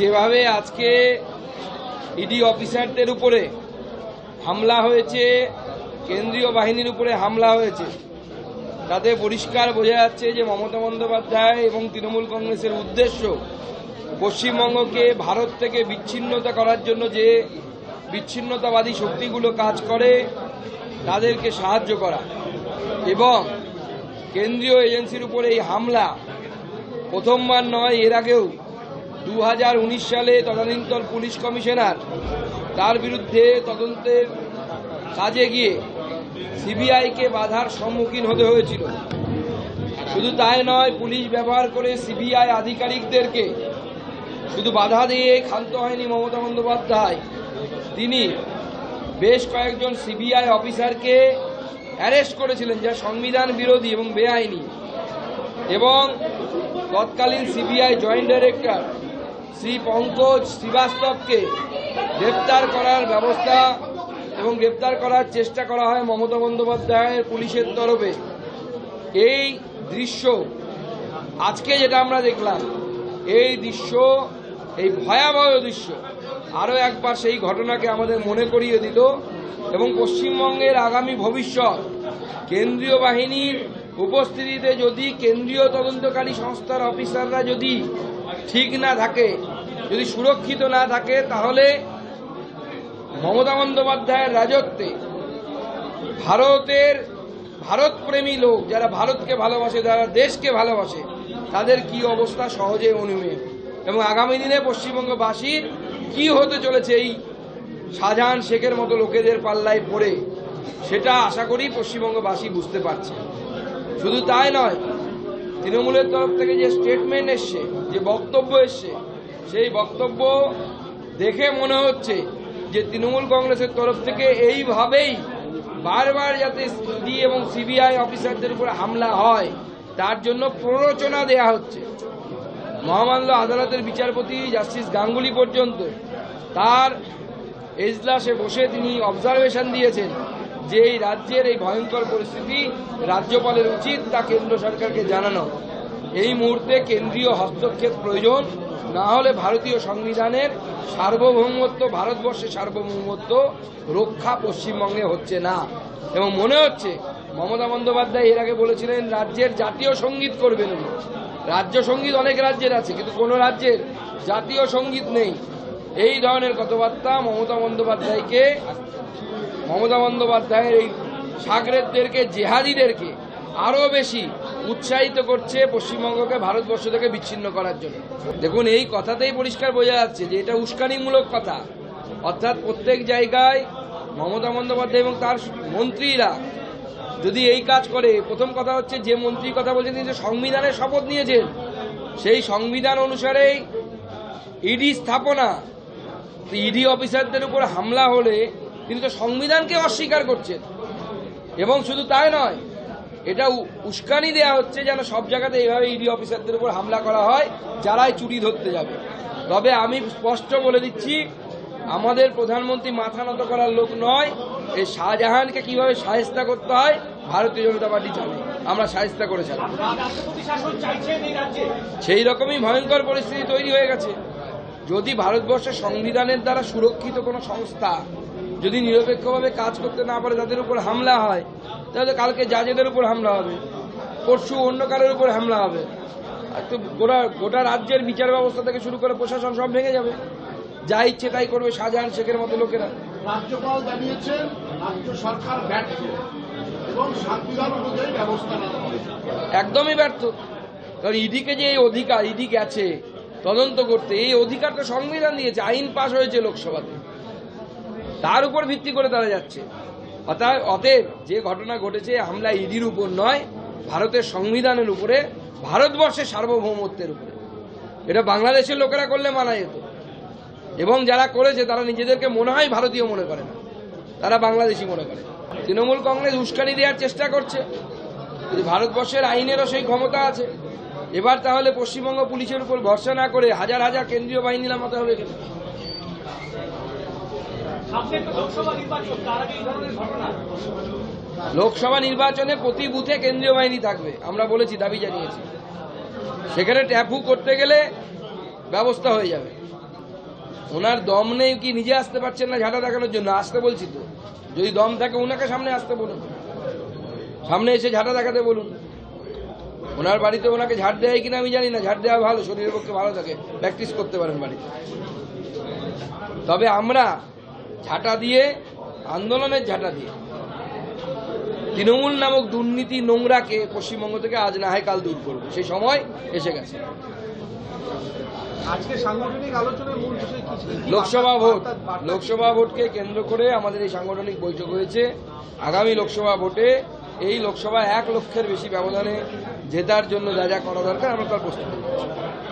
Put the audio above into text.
যেভাবে আজকে ইডি অফিসারদের উপরে হামলা হয়েছে, কেন্দ্রীয় বাহিনীর উপরে হামলা হয়েছে, তাতে পরিষ্কার বোঝা যাচ্ছে যে মমতা বন্দ্যোপাধ্যায় এবং তৃণমূল কংগ্রেসের উদ্দেশ্য পশ্চিমবঙ্গকে ভারত থেকে বিচ্ছিন্নতা করার জন্য যে বিচ্ছিন্নতাবাদী শক্তিগুলো কাজ করে তাদেরকে সাহায্য করা। এবং কেন্দ্রীয় এজেন্সির উপরে এই হামলা প্রথমবার নয়, এর আগেও 2019 সালে তদানীন্তন পুলিশ কমিশনার তার বিরুদ্ধে তদন্তের কাজে গিয়ে সিবিআইকে বাধার সম্মুখীন হতে হয়েছিল। শুধু তাই নয়, পুলিশ ব্যবহার করে সিবিআই আধিকারিকদেরকে শুধু বাধা দিয়ে ক্ষান্ত হয়নি মমতা বন্দ্যোপাধ্যায়, তিনি বেশ কয়েকজন সিবিআই অফিসারকে অ্যারেস্ট করেছিলেন যা সংবিধান বিরোধী এবং বেআইনি। এবং তৎকালীন CBI joint director Shri Pankaj শ্রীবাস্তবকে গ্রেপ্তার করার ব্যবস্থা এবং গ্রেপ্তার করার চেষ্টা করা হয় মমতা বন্দ্যোপাধ্যায়ের পুলিশের তরফে। এই দৃশ্য আজকে যেটা আমরা দেখলাম, এই দৃশ্য, এই ভয়াবহ দৃশ্য আরও একবার সেই ঘটনাকে আমাদের মনে করিয়ে দিল। এবং পশ্চিমবঙ্গের আগামী ভবিষ্যৎ কেন্দ্রীয় বাহিনীর উপস্থিতিতে যদি কেন্দ্রীয় তদন্তকারী সংস্থার অফিসাররা যদি ঠিক না থাকে, যদি সুরক্ষিত না থাকে, তাহলে মমতা বন্দ্যোপাধ্যায়ের রাজত্বে ভারতপ্রেমী লোক, যারা ভারতকে ভালোবাসে, যারা দেশকে ভালোবাসে, তাদের কি অবস্থা সহজে অনুমেয়। এবং আগামী দিনে পশ্চিমবঙ্গবাসীর কি হতে চলেছে এই শাহজাহান শেখের মতো লোকেদের পাল্লায় পড়ে, সেটা আশা করি পশ্চিমবঙ্গবাসী বুঝতে পারছে। শুধু তাই নয়, তৃণমূলের তরফ থেকে যে স্টেটমেন্ট এসছে, যে বক্তব্য এসছে, সেই বক্তব্য দেখে মনে হচ্ছে যে তৃণমূল কংগ্রেসের তরফ থেকে এইভাবেই বারবার যাতে ইডি এবং সিবিআই অফিসারদের উপরে হামলা হয় তার জন্য প্ররোচনা দেয়া হচ্ছে। মহামান্য আদালতের বিচারপতি জাস্টিস গাঙ্গুলি পর্যন্ত তার এজলাসে বসে তিনি অবজারভেশন দিয়েছেন যে এই রাজ্যের এই ভয়ঙ্কর পরিস্থিতি রাজ্যপালের উচিত তা কেন্দ্র সরকারকে জানানো। এই মুহূর্তে কেন্দ্রীয় হস্তক্ষেপ প্রয়োজন, না হলে ভারতীয় সংবিধানের সার্বভৌমত্ব, ভারতবর্ষের সার্বভৌমত্ব রক্ষা পশ্চিমবঙ্গে হচ্ছে না। এবং মনে হচ্ছে মমতা বন্দ্যোপাধ্যায় এর আগে বলেছিলেন রাজ্যের জাতীয় সঙ্গীত করবেন উনি। রাজ্য সঙ্গীত অনেক রাজ্যের আছে, কিন্তু কোনো রাজ্যের জাতীয় সঙ্গীত নেই। এই ধরনের কথাবার্তা মমতা বন্দ্যোপাধ্যায়ের এই সাগরেদদেরকে, জেহাদিদেরকে আরও বেশি উৎসাহিত করছে পশ্চিমবঙ্গকে ভারতবর্ষ থেকে বিচ্ছিন্ন করার জন্য। দেখুন, এই কথাতেই পরিষ্কার বোঝা যাচ্ছে যে এটা উস্কানিমূলক কথা। অর্থাৎ প্রত্যেক জায়গায় মমতা বন্দ্যোপাধ্যায় এবং তার মন্ত্রীরা যদি এই কাজ করে, প্রথম কথা হচ্ছে যে মন্ত্রী কথা বলছেন তিনি সংবিধানের শপথ নিয়েছেন, সেই সংবিধান অনুসারেই ইডি স্থাপনা। ইডি অফিসারদের উপর হামলা হলে তিনি তো সংবিধানকে অস্বীকার করছেন। এবং শুধু তাই নয়, এটা উস্কানি দেয়া হচ্ছে যেন সব জায়গাতে এইভাবে ইডি অফিসারদের উপর হামলা করা হয় যারাই চুরি ধরতে যাবে। তবে আমি স্পষ্ট বলে দিচ্ছি, আমাদের প্রধানমন্ত্রী মাথা নত করার লোক নয়। এই শাহজাহানকে কিভাবে শায়েস্তা করতে হয় ভারতীয় জনতা পার্টি জানে, আমরা শায়েস্তা করে ছাড়ব। সেই রকমই ভয়ঙ্কর পরিস্থিতি তৈরি হয়ে গেছে। যদি ভারতবর্ষের সংবিধানের দ্বারা সুরক্ষিত কোনো সংস্থা যদি নিরপেক্ষভাবে কাজ করতে না পারে, তাদের উপর হামলা হয়, তাহলে কালকে জাজেদের উপর হামলা হবে, পরশু অন্য কারোর উপর হামলা হবে, আর তো গোটা রাজ্যের বিচার ব্যবস্থা থেকে শুরু করে প্রশাসন সব ভেঙে যাবে। যা ইচ্ছে তাই করবে শাহজাহান শেখের মতো লোকেরা। রাজ্যপাল জানিয়েছেন রাজ্য সরকার ব্যর্থ এবং সংবিধান অনুযায়ী ব্যবস্থা নেওয়া হবে। একদমই ব্যর্থ। কারণ ইডিকে যে এই অধিকার, ইডি গেছে তদন্ত করতে, এই অধিকার তো সংবিধান দিয়েছে, আইন পাশ হয়েছে লোকসভাতে, তার উপর ভিত্তি করে তারা যাচ্ছে। অতএব যে ঘটনা ঘটেছে, হামলা ইডির উপর নয়, ভারতের সংবিধানের উপরে, ভারতবর্ষের সার্বভৌমত্বের উপরে। এটা বাংলাদেশের লোকেরা করলে মানা যেত, এবং যারা করেছে তারা নিজেদেরকে মনে হয় ভারতীয় মনে করে না, তারা বাংলাদেশি মনে করে। তৃণমূল কংগ্রেস উস্কানি দেওয়ার চেষ্টা করছে। ভারতবর্ষের আইনেরও সেই ক্ষমতা আছে। এবার তাহলে পশ্চিমবঙ্গ পুলিশের উপর ভরসা না করে হাজার হাজার কেন্দ্রীয় বাহিনী নামাতে হবে। লোকসভা নির্বাচনে প্রতি বুথে কেন্দ্রীয় বাহিনী থাকবে, আমরা বলেছি, দাবি জানিয়েছি। সেখানে ট্যাপু করতে গেলে ব্যবস্থা হয়ে যাবে। ওনার দম নেই কি নিজে আসতে পারছেন না ঝাঁটা দেখানোর জন্য? আসতে বলছি তো, যদি দম থাকে ওনাকে সামনে আসতে বলুন, সামনে এসে ঝাঁটা দেখাতে বলুন। ওনার বাড়িতে ওনাকে ঝাড় দেয় কিনা আমি জানি না, ঝাড় দেওয়া ভালো, শরীরের পক্ষে ভালো থাকে, প্র্যাকটিস করতে পারেন বাড়িতে। তবে আমরা ঝাঁটা দিয়ে, আন্দোলনের ঝাঁটা দিয়ে তৃণমূল নামক দুর্নীতি নোংরাকে পশ্চিমবঙ্গ থেকে আজ না হয় কাল দূর করবো, সেই সময় এসে গেছে। আজকে সাংগঠনিক আলোচনার মূল বিষয় কি ছিল? লোকসভা ভোট, লোকসভা ভোটকে কেন্দ্র করে আমাদের এই সাংগঠনিক বৈঠক হয়েছে। আগামী লোকসভা ভোটে এই লোকসভা 1 লক্ষের বেশি ব্যবধানে জেতার জন্য যা যা করা দরকার আমরা তার প্রস্তুতি নিচ্ছি।